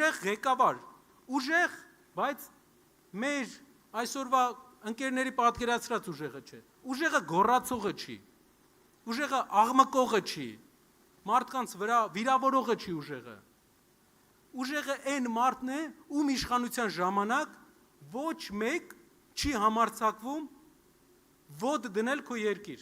ուժեղ ղեկավար, ուժեղ, բայց մեր այսօրվա ընկերների պատկերացրած ուժեղը չէ, ուժեղը գոռացողը չի, ուժեղը աղմկողը չի, մարդկանց վրա վիրավորողը չի ուժեղը, ուժեղը այն մարդն է, ում իշխանության ժամանակ ոչ մեկ չի համարձակվում ոդ դնել քո երկիր,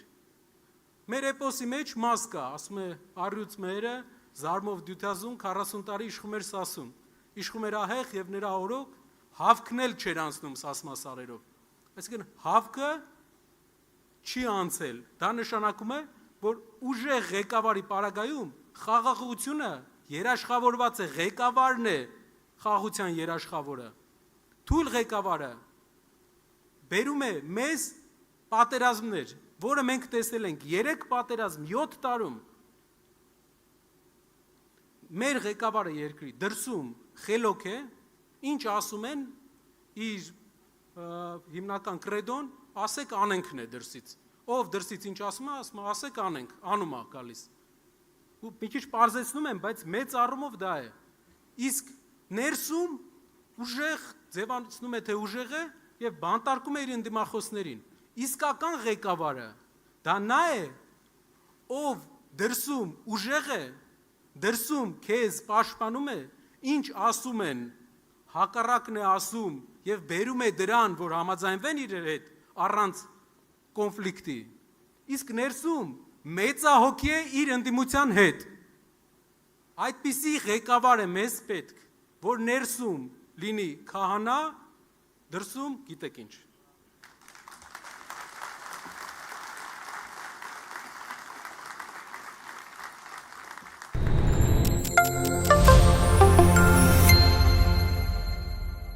մեր էպոսի մեջ մաս կա, ասում է առյուծ մերը, զարմով դյութազուն 40 տարի իշխում էր Սասուն, իշխում էր ահեղ և նրա օրոք հավքն էլ չէր անցնում սասմասարերով, այսինքն հավքը չի անցել, դա նշանակում է, որ ուժեղ ղեկավարի պարագայում խաղաղությունը երաշխավորված է, ղեկավարն է խաղաղության երաշխավորը, թույլ ղեկավարը բերում է մեզ պատերազմներ, որը մենք տեսել ենք 3 պատերազմ 7 տարում, մեր ղեկավարը երկրի դրսում խելոք է, ինչ ասում են իր հիմնական կրեդոն, ասեք անենքն է դրսից, ով դրսից ինչ ասում է, ասեք անենք, անում է գալիս, ու մի քիչ պարզեցնում եմ, բայց մեծ առումով դա է, իսկ ներսում ուժեղ ձևացնում է, թե ուժեղ է և բանտարկում է իր ընդդիմախոսներին, իսկական ղեկավարը, դա նա է, ով դրսում ուժեղ է, դրսում քեզ պաշտպանում է, ինչ ասում են, հակառակն է ասում և բերում է դրան, որ համաձայնվեն իրար հետ առանց կոնֆլիկտի, իսկ ներսում մեծահոգի է իր ընդդիմության հետ, այդպիսի ղեկավար է մեզ պետք, որ ներսում լինի քահանա, դրսում գիտեք ինչ։